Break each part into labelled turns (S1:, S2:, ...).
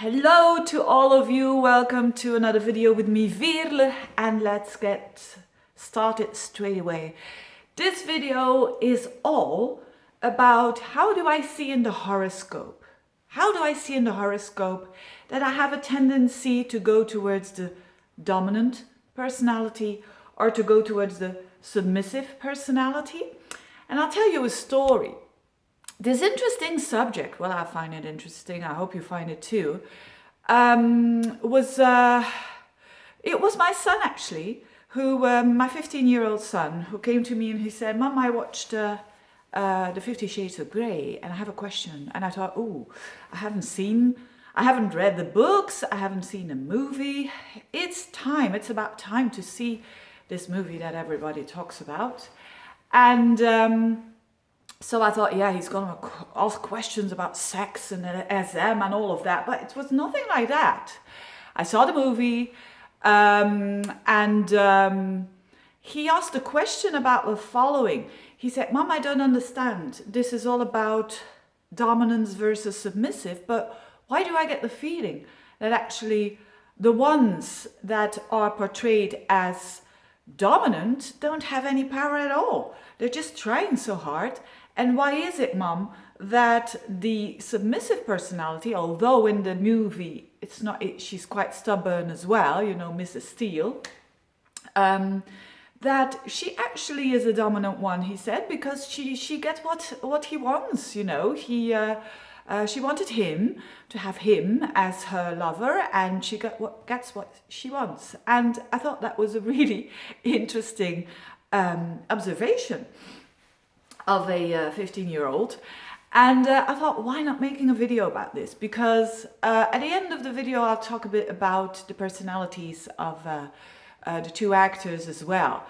S1: Hello to all of you, welcome to another video with me, Veerle, and let's get started straight away. This video is all about how do I see in the horoscope? How do I see in the horoscope that I have a tendency to go towards the dominant personality or to go towards the submissive personality? And I'll tell you a story. This interesting subject, well, I find it interesting, I hope you find it too, it was my son actually, who, my 15-year-old son, who came to me and he said, Mum, I watched the 50 Shades of Grey and I have a question. And I thought, oh, I haven't read the books, I haven't seen the movie. It's about time to see this movie that everybody talks about. And so I thought, yeah, he's going to ask questions about sex and SM and all of that, but it was nothing like that. I saw the movie and he asked a question about the following. He said, Mom, I don't understand. This is all about dominance versus submissive, but why do I get the feeling that actually the ones that are portrayed as dominant don't have any power at all? They're just trying so hard. And why is it, Mom, that the submissive personality, although in the movie she's quite stubborn as well, you know, Mrs. Steele, that she actually is a dominant one, he said, because she gets what he wants, you know. She wanted him to have him as her lover, and she gets what she wants. And I thought that was a really interesting observation of a 15-year-old. And I thought, why not making a video about this? Because at the end of the video, I'll talk a bit about the personalities of the two actors as well.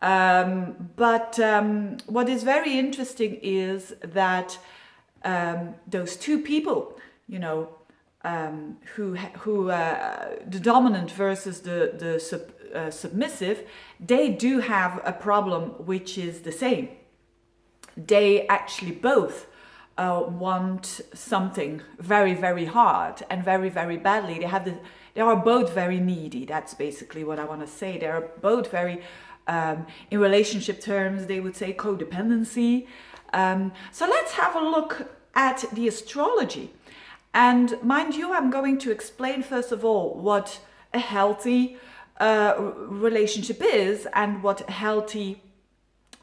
S1: But what is very interesting is that those two people, you know, who the dominant versus the submissive, they do have a problem which is the same. They actually both want something very, very hard and very, very badly. They are both very needy. That's basically what I want to say. They are both very, in relationship terms, they would say codependency. So let's have a look at the astrology. And mind you, I'm going to explain first of all what a healthy relationship is and what a healthy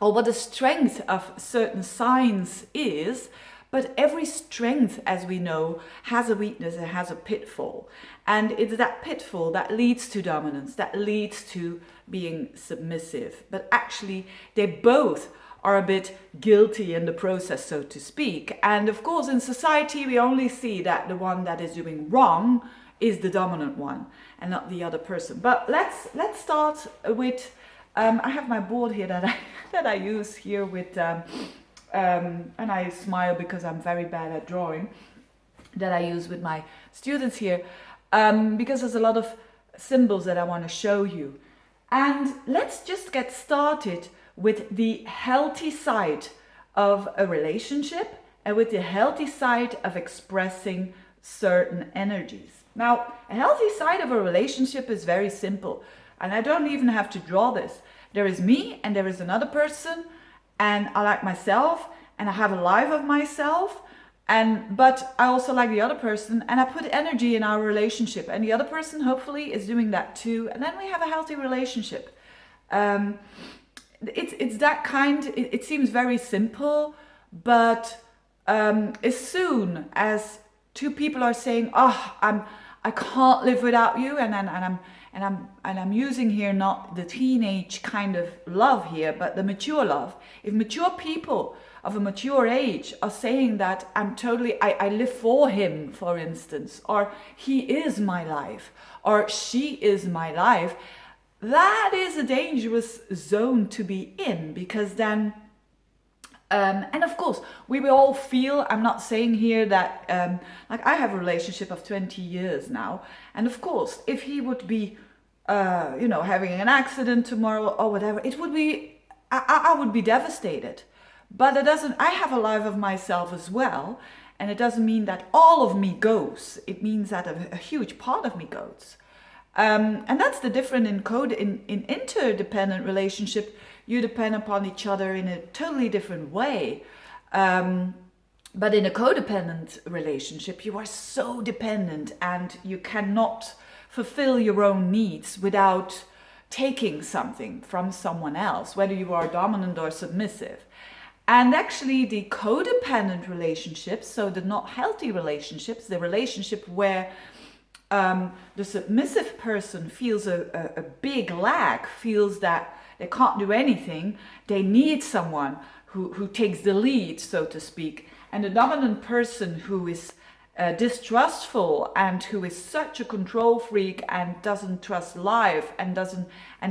S1: or what the strength of certain signs is. But every strength, as we know, has a weakness and has a pitfall. And it's that pitfall that leads to dominance, that leads to being submissive. But actually, they both are a bit guilty in the process, so to speak. And of course, in society, we only see that the one that is doing wrong is the dominant one and not the other person. But let's start with I have my board here that I use here with, and I smile because I'm very bad at drawing, that I use with my students here, because there's a lot of symbols that I want to show you. And let's just get started with the healthy side of a relationship and with the healthy side of expressing certain energies. Now, a healthy side of a relationship is very simple. And I don't even have to draw this. There is me and there is another person, and I like myself and I have a life of myself, but I also like the other person, and I put energy in our relationship, and the other person hopefully is doing that too, and then we have a healthy relationship. It's that kind. It seems very simple, but as soon as two people are saying, "Oh, I can't live without you," and I'm using here not the teenage kind of love here, but the mature love. If mature people of a mature age are saying that I live for him, for instance, or he is my life, or she is my life, that is a dangerous zone to be in, because then and of course, we will all feel, I'm not saying here that, like I have a relationship of 20 years now. And of course, if he would be, you know, having an accident tomorrow or whatever, it would be, I would be devastated. But I have a life of myself as well. And it doesn't mean that all of me goes. It means that a huge part of me goes. And that's the difference in interdependent relationship. You depend upon each other in a totally different way. But in a codependent relationship, you are so dependent and you cannot fulfill your own needs without taking something from someone else, whether you are dominant or submissive. And actually the codependent relationships, so the not healthy relationships, the relationship where the submissive person feels a big lack, feels that they can't do anything, they need someone who takes the lead, so to speak. And the dominant person who is distrustful and who is such a control freak and doesn't trust life and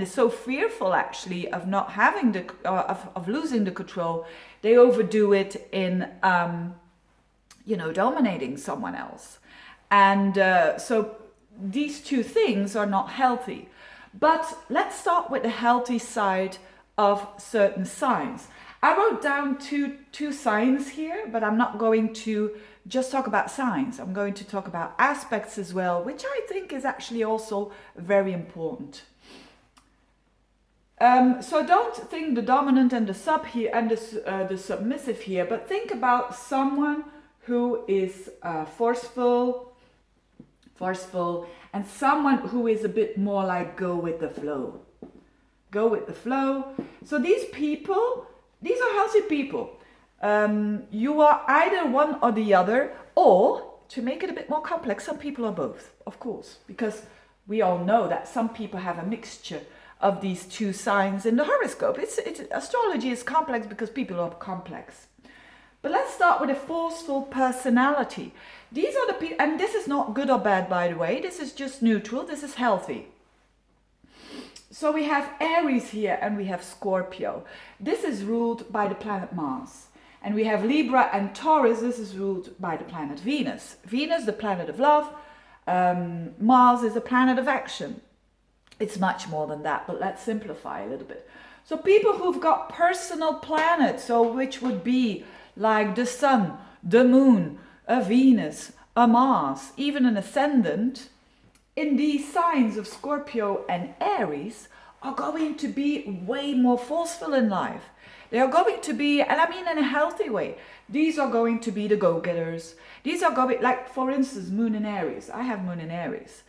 S1: is so fearful actually of not having of losing the control, they overdo it in dominating someone else. And so these two things are not healthy. But let's start with the healthy side of certain signs. I wrote down two signs here, but I'm not going to just talk about signs. I'm going to talk about aspects as well, which I think is actually also very important. So don't think the dominant and the sub here and the submissive here, but think about someone who is forceful, and someone who is a bit more like go with the flow. Go with the flow. So these people, these are healthy people. You are either one or the other, or to make it a bit more complex, some people are both, of course, because we all know that some people have a mixture of these two signs in the horoscope. Astrology is complex because people are complex. But let's start with a forceful personality. These are the people, and this is not good or bad, by the way. This is just neutral. This is healthy. So we have Aries here and we have Scorpio. This is ruled by the planet Mars. And we have Libra and Taurus. This is ruled by the planet Venus. Venus, the planet of love. Mars is the planet of action. It's much more than that, but let's simplify a little bit. So people who've got personal planets, so which would be like the Sun, the Moon, a Venus, a Mars, even an ascendant, in these signs of Scorpio and Aries are going to be way more forceful in life. They are going to be, and I mean in a healthy way, these are going to be the go-getters. These are going, like for instance, Moon in Aries. I have Moon in Aries.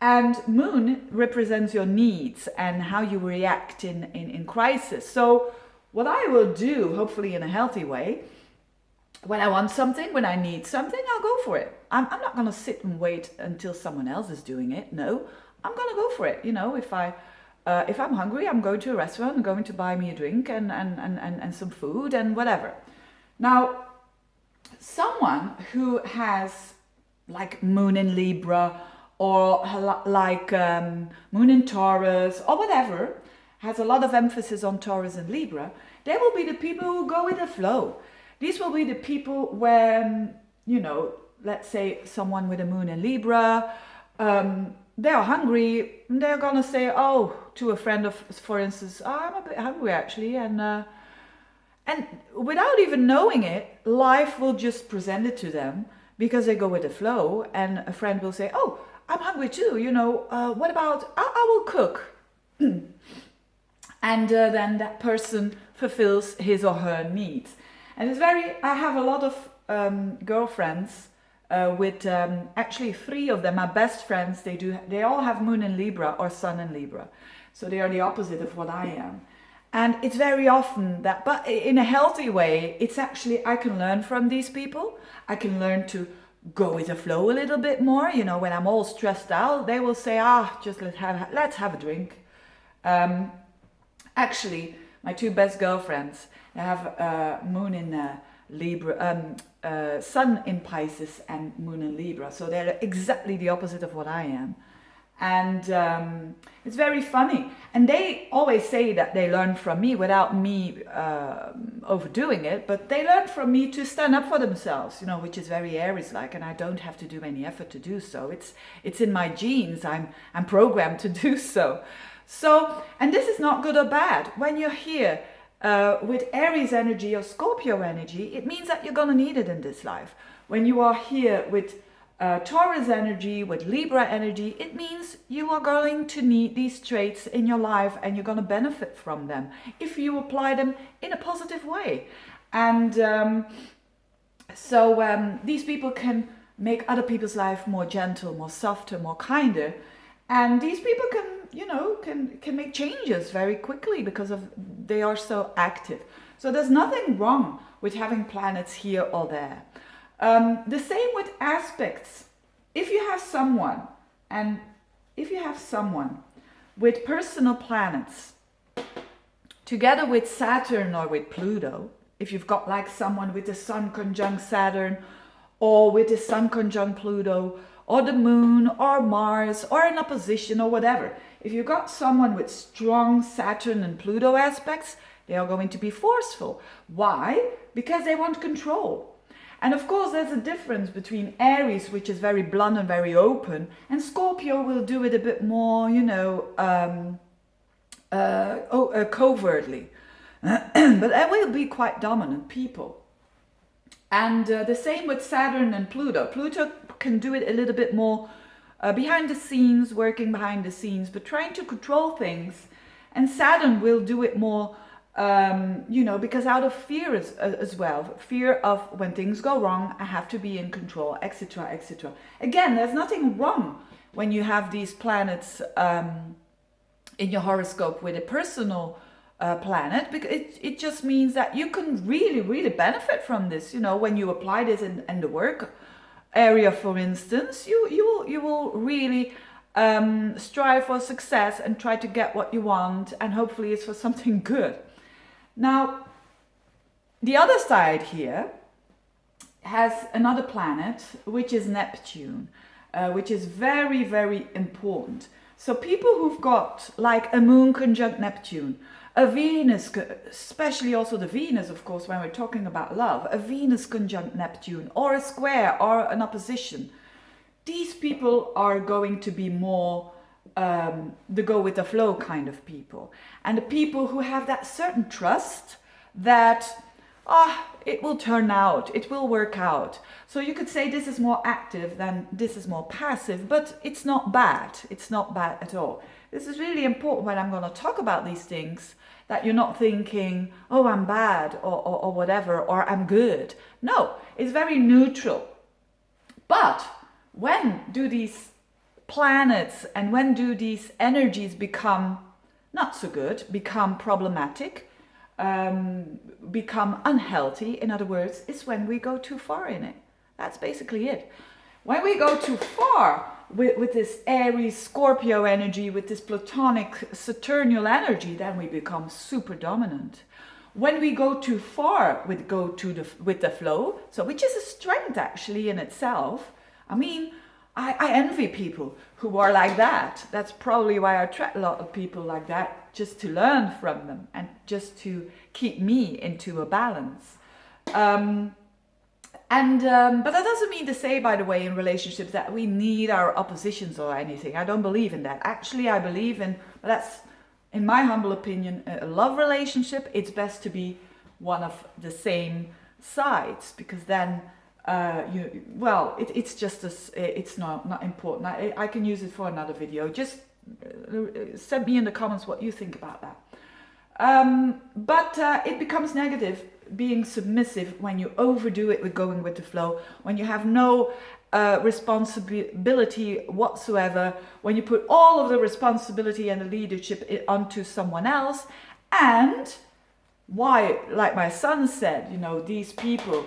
S1: And Moon represents your needs and how you react in crisis. So what I will do, hopefully in a healthy way, when I want something, when I need something, I'll go for it. I'm not going to sit and wait until someone else is doing it. No, I'm going to go for it. You know, if I'm hungry, I'm going to a restaurant, I'm going to buy me a drink and some food and whatever. Now, someone who has like Moon in Libra or like Moon in Taurus or whatever, has a lot of emphasis on Taurus and Libra, they will be the people who go with the flow. These will be the people where, you know, let's say someone with a Moon in Libra, they're hungry, they're gonna say, oh, to a friend of, for instance, oh, I'm a bit hungry actually, and without even knowing it, life will just present it to them because they go with the flow, and a friend will say, oh, I'm hungry too, you know, what about, I will cook. And then that person fulfills his or her needs. And it's I have a lot of girlfriends with actually 3 of them, my best friends, they all have Moon in Libra or Sun in Libra. So they are the opposite of what I am. And it's very often that, but in a healthy way, it's actually, I can learn from these people. I can learn to go with the flow a little bit more. You know, when I'm all stressed out, they will say, just let's have a drink. Actually, my 2 best girlfriends, they have Moon in Libra, Sun in Pisces and Moon in Libra. So they're exactly the opposite of what I am. And it's very funny. And they always say that they learn from me without me overdoing it. But they learn from me to stand up for themselves, you know, which is very Aries-like. And I don't have to do any effort to do so. It's in my genes. I'm programmed to do so. So, and this is not good or bad. When you're here with Aries energy or Scorpio energy, it means that you're going to need it in this life. When you are here with Taurus energy, with Libra energy, it means you are going to need these traits in your life and you're going to benefit from them if you apply them in a positive way. And so these people can make other people's life more gentle, more softer, more kinder. And these people can, you know, can make changes very quickly because of they are so active. So there's nothing wrong with having planets here or there. The same with aspects. If you have someone with personal planets together with Saturn or with Pluto, if you've got like someone with the Sun conjunct Saturn or with the Sun conjunct Pluto or the Moon or Mars or an opposition or whatever, if you've got someone with strong Saturn and Pluto aspects, they are going to be forceful. Why? Because they want control. And of course, there's a difference between Aries, which is very blunt and very open, and Scorpio will do it a bit more, you know, covertly. But they will be quite dominant people. And the same with Saturn and Pluto. Pluto can do it a little bit more behind the scenes, working behind the scenes, but trying to control things. And Saturn will do it more you know, because out of fear as well, fear of when things go wrong, I have to be in control, etc., etc. Again, there's nothing wrong when you have these planets in your horoscope with a personal planet, because it just means that you can really, really benefit from this. You know, when you apply this in the work area, for instance, you will really strive for success and try to get what you want, and hopefully it's for something good. Now, the other side here has another planet, which is Neptune, which is very, very important. So people who've got like a Moon conjunct Neptune, a Venus, especially also the Venus, of course, when we're talking about love, a Venus conjunct Neptune, or a square, or an opposition, these people are going to be more the go with the flow kind of people, and the people who have that certain trust that it will turn out, it will work out. So you could say this is more active than this is more passive, but it's not bad. It's not bad at all. This is really important when I'm going to talk about these things, that you're not thinking, oh, I'm bad or whatever, or I'm good. No, it's very neutral. But when do these planets and when do these energies become not so good, become problematic, become unhealthy, in other words, is when we go too far in it. That's basically it. When we go too far with this Aries Scorpio energy, with this Platonic Saturnial energy, then we become super dominant. When we go too far with the flow, so which is a strength actually in itself. I mean, I envy people who are like that. That's probably why I attract a lot of people like that, just to learn from them and just to keep me into a balance. But that doesn't mean to say, by the way, in relationships that we need our oppositions or anything. I don't believe in that. Actually, I believe in, that's in my humble opinion, a love relationship. It's best to be one of the same sides, because then it's just it's not important. I can use it for another video. Just send me in the comments what you think about that. But it becomes negative being submissive when you overdo it with going with the flow, when you have no responsibility whatsoever, when you put all of the responsibility and the leadership onto someone else. And why, like my son said, you know, these people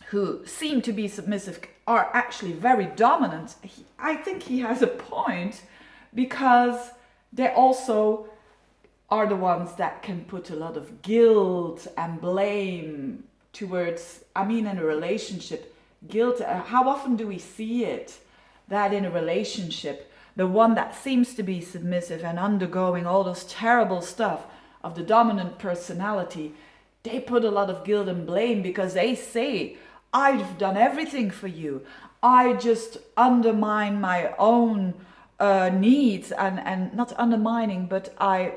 S1: who seem to be submissive are actually very dominant. I think he has a point, because they also are the ones that can put a lot of guilt and blame towards, I mean, in a relationship, guilt. How often do we see it, that in a relationship, the one that seems to be submissive and undergoing all this terrible stuff of the dominant personality, they put a lot of guilt and blame because they say, I've done everything for you. I just undermine my own needs, and not undermining, but I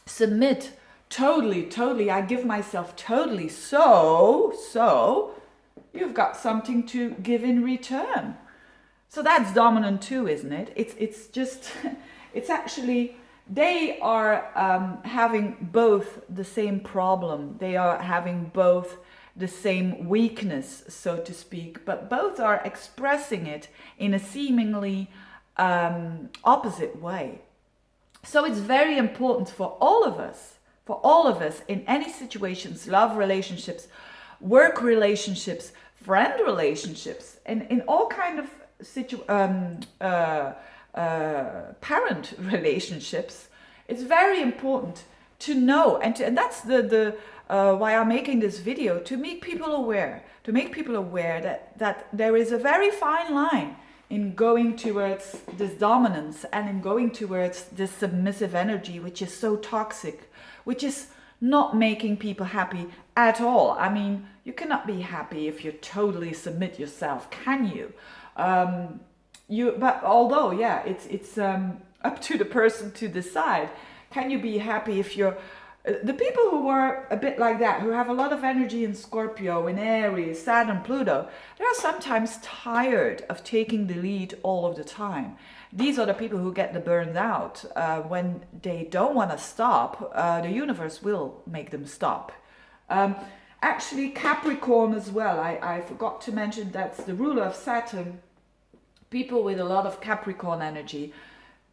S1: submit totally. I give myself totally. So you've got something to give in return. So that's dominant too, isn't it? It's just, it's actually, they are having both the same problem. They are having both the same weakness, so to speak, but both are expressing it in a seemingly opposite way. So it's very important for all of us in any situations, love relationships, work relationships, friend relationships, and in all kind of parent relationships, it's very important to know, and that's the why I'm making this video, to make people aware, that there is a very fine line in going towards this dominance and in going towards this submissive energy, which is so toxic, which is not making people happy at all. I mean, you cannot be happy if you totally submit yourself, can you? But although, yeah, it's up to the person to decide. Can you be happy if you're the people who are a bit like that, who have a lot of energy in Scorpio, in Aries, Saturn, Pluto, they are sometimes tired of taking the lead all of the time. These are the people who get the burned out. When they don't want to stop, the universe will make them stop. Actually, Capricorn as well. I forgot to mention that's the ruler of Saturn. People with a lot of Capricorn energy,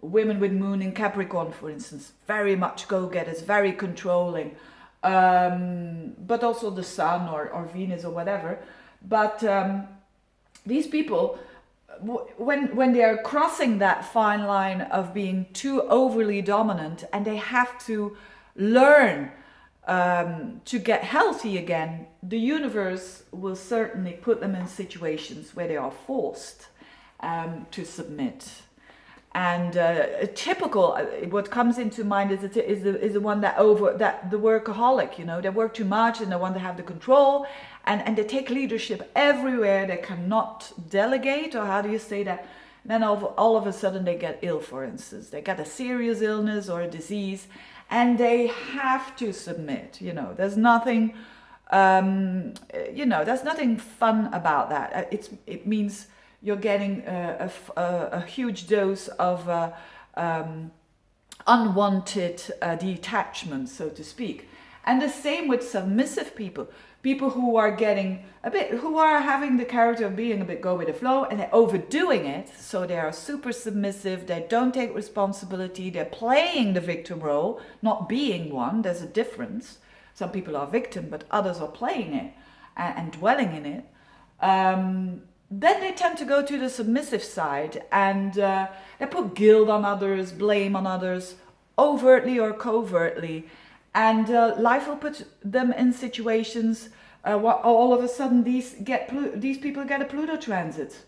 S1: women with moon in Capricorn, for instance, very much go-getters, very controlling, but also the sun or Venus or whatever. But these people, when they are crossing that fine line of being too overly dominant, and they have to learn to get healthy again, the universe will certainly put them in situations where they are forced to submit. And a typical, what comes into mind is the one that the workaholic, you know, they work too much and they want to have the control, and they take leadership everywhere. They cannot delegate, or how do you say that? Then all of a sudden they get ill, for instance. They get a serious illness or a disease, and they have to submit. You know, there's nothing, there's nothing fun about that. It means you're getting a huge dose of unwanted detachment, so to speak. And the same with submissive people who are having the character of being a bit go with the flow, and they're overdoing it. So they are super submissive, they don't take responsibility, they're playing the victim role, not being one. There's a difference. Some people are victim, but others are playing it and dwelling in it. Then they tend to go to the submissive side, and they put guilt on others, blame on others, overtly or covertly. And life will put them in situations all of a sudden these people get a Pluto transit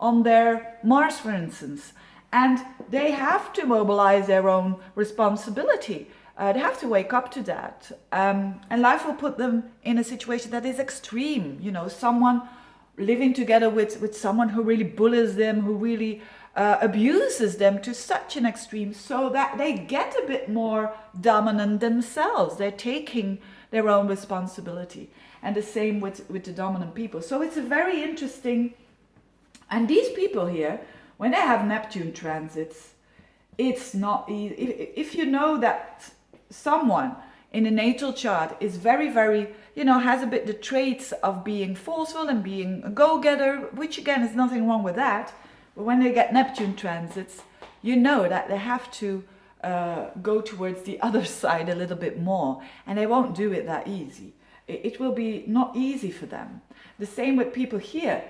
S1: on their Mars, for instance. And they have to mobilize their own responsibility. They have to wake up to that. And life will put them in a situation that is extreme. You know, someone living together with someone who really bullies them, who really abuses them to such an extreme, so that they get a bit more dominant themselves. They're taking their own responsibility. And the same with the dominant people. So it's a very interesting, and these people here, when they have Neptune transits, it's not easy. If you know that someone in a natal chart is very, very, has a bit the traits of being forceful and being a go-getter, which again is nothing wrong with that. But when they get Neptune transits, you know that they have to go towards the other side a little bit more, and they won't do it that easy. It will be not easy for them. The same with people here,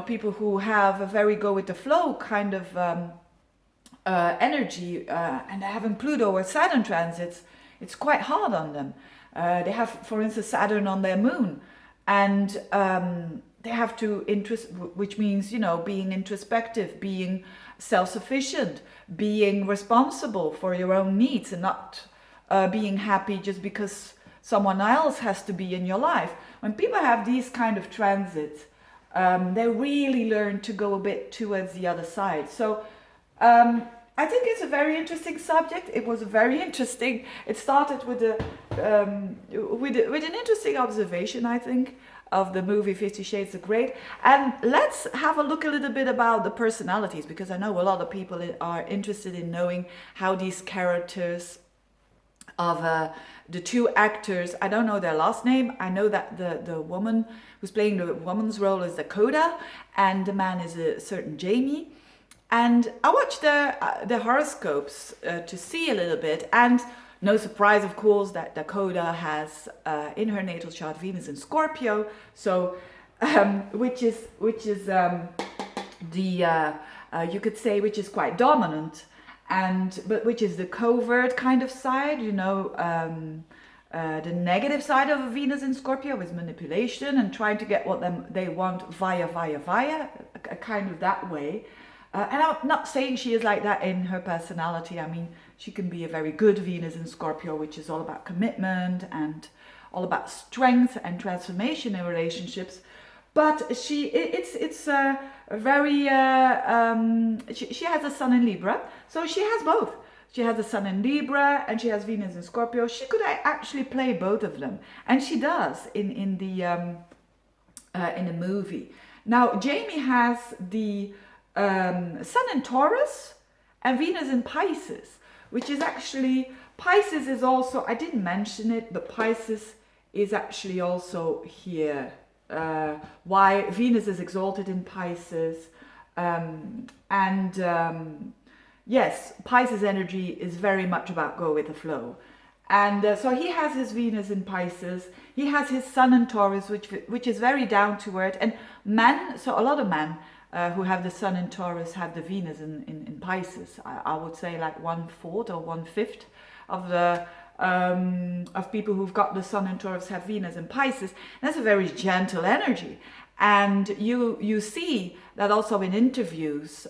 S1: people who have a very go with the flow kind of energy, and they're having Pluto or Saturn transits. It's quite hard on them. They have, for instance, Saturn on their moon, and they have to which means, being introspective, being self-sufficient, being responsible for your own needs, and not being happy just because someone else has to be in your life. When people have these kind of transits, they really learn to go a bit towards the other side. So I think it's a very interesting subject. It was very interesting. It started with an interesting observation, I think. of the movie 50 Shades of Grey. And let's have a look a little bit about the personalities, because I know a lot of people are interested in knowing how these characters of the two actors, I don't know their last name. I know that the woman who's playing the woman's role is Dakota, and the man is a certain Jamie. And I watched the horoscopes to see a little bit, and no surprise, of course, that Dakota has in her natal chart Venus in Scorpio, so which is you could say, which is quite dominant, but which is the covert kind of side, you know. The negative side of Venus in Scorpio is manipulation and trying to get what they want via, a kind of that way. And I'm not saying she is like that in her personality. I mean, she can be a very good Venus in Scorpio, which is all about commitment and all about strength and transformation in relationships. But it's a very, she has a sun in Libra, so she has both. She has a sun in Libra and she has Venus in Scorpio. She could actually play both of them, and she does in the movie. Now Jamie has the sun in Taurus and Venus in Pisces, which is actually, Pisces is also, I didn't mention it, but Pisces is actually also here. Why Venus is exalted in Pisces, yes, Pisces energy is very much about go with the flow. And so he has his Venus in Pisces, he has his sun in Taurus, which is very down to earth. And men, so a lot of men who have the sun in Taurus have the Venus in Pisces. I would say like 1/4 or 1/5 of the of people who've got the sun in Taurus have Venus in Pisces. And that's a very gentle energy. And you see that also in interviews,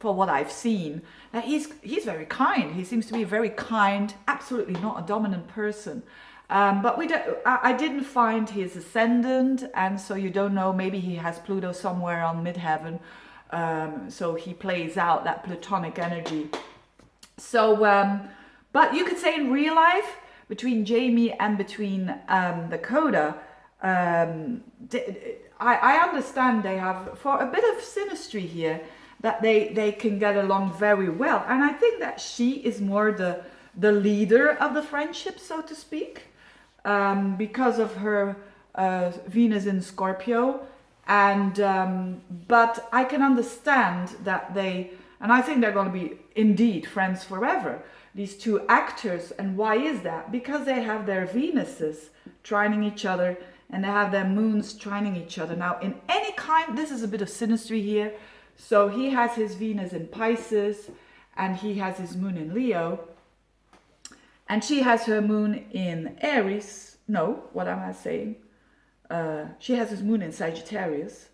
S1: for what I've seen, that he's very kind. He seems to be very kind, absolutely not a dominant person. But I didn't find his ascendant, and so you don't know. Maybe he has Pluto somewhere on midheaven, so he plays out that Plutonic energy. So, but you could say in real life, between Jamie and between Dakota, I understand they have, for a bit of synastry here, that they can get along very well. And I think that she is more the leader of the friendship, so to speak, because of her Venus in Scorpio. And but I can understand that and I think they're going to be indeed friends forever, these two actors. And why is that? Because they have their Venuses trining each other, and they have their moons trining each other. Now, in any kind, this is a bit of synastry here. So he has his Venus in Pisces, and he has his moon in Leo. And she has her moon in Aries. No, what am I saying? She has his moon in Sagittarius.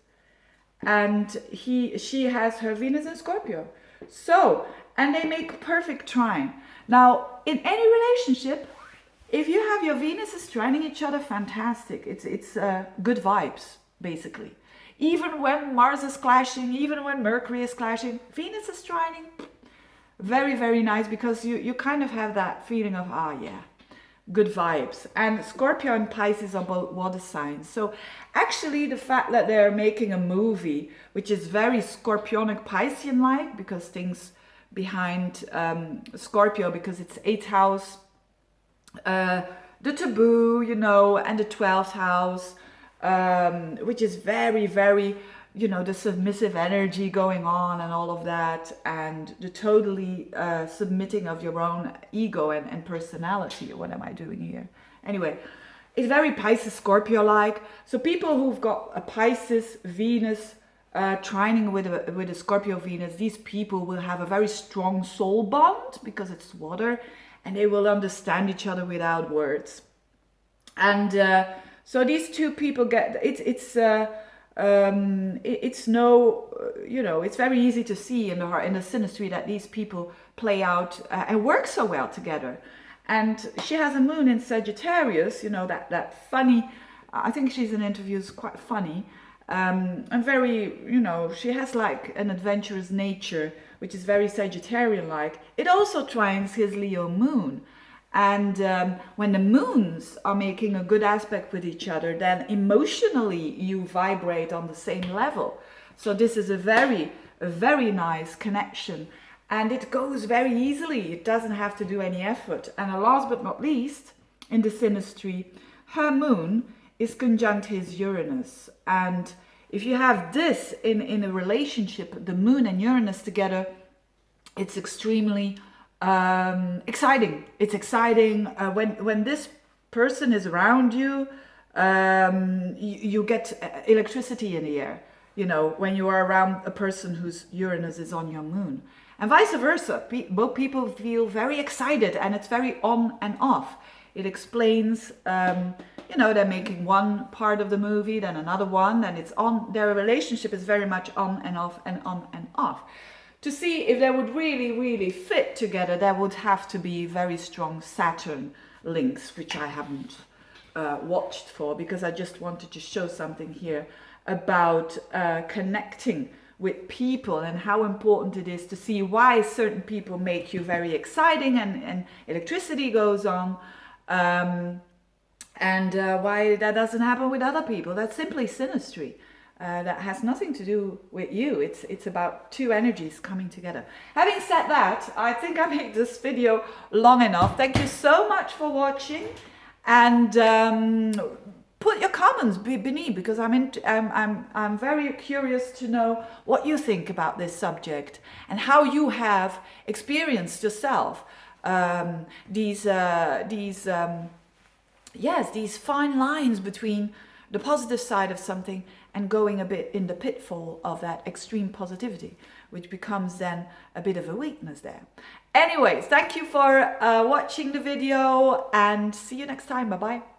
S1: And she has her Venus in Scorpio. So, and they make perfect trine. Now, in any relationship, if you have your Venuses trining each other, fantastic. It's good vibes, basically. Even when Mars is clashing, even when Mercury is clashing, Venus is trining. Very, very nice, because you kind of have that feeling of, yeah, good vibes. And Scorpio and Pisces are both water signs. So actually the fact that they're making a movie, which is very Scorpionic Piscean-like, because things behind Scorpio, because it's 8th house, the taboo, you know, and the 12th house, which is very, very, you know, the submissive energy going on and all of that, and the totally submitting of your own ego and personality. What am I doing here? Anyway, it's very Pisces Scorpio-like. So people who've got a Pisces Venus trining with a Scorpio Venus, these people will have a very strong soul bond, because it's water, and they will understand each other without words. And so these two people get it's no, you know, it's very easy to see in the synastry that these people play out and work so well together. And she has a moon in Sagittarius, you know, that funny, I think she's in interviews quite funny, and very, you know, she has like an adventurous nature, which is very Sagittarian-like. It also trines his Leo moon. And when the moons are making a good aspect with each other, then emotionally you vibrate on the same level. So this is a very nice connection. And it goes very easily. It doesn't have to do any effort. And last but not least, in the synastry, her moon is conjunct his Uranus. And if you have this in a relationship, the moon and Uranus together, it's extremely exciting. It's exciting when this person is around you. You get electricity in the air. You know, when you are around a person whose Uranus is on your moon, and vice versa. Both people feel very excited, and it's very on and off. It explains, you know, they're making one part of the movie, then another one, and it's on. Their relationship is very much on and off and on and off. To see if they would really fit together, there would have to be very strong Saturn links, which I haven't watched for, because I just wanted to show something here about connecting with people and how important it is to see why certain people make you very exciting and electricity goes on, and why that doesn't happen with other people. That's simply synastry. That has nothing to do with you. It's about two energies coming together. Having said that, I think I made this video long enough. Thank you so much for watching, and put your comments beneath, because I'm very curious to know what you think about this subject and how you have experienced yourself these fine lines between the positive side of something and going a bit in the pitfall of that extreme positivity, which becomes then a bit of a weakness there. Anyways, thank you for watching the video, and see you next time. Bye bye.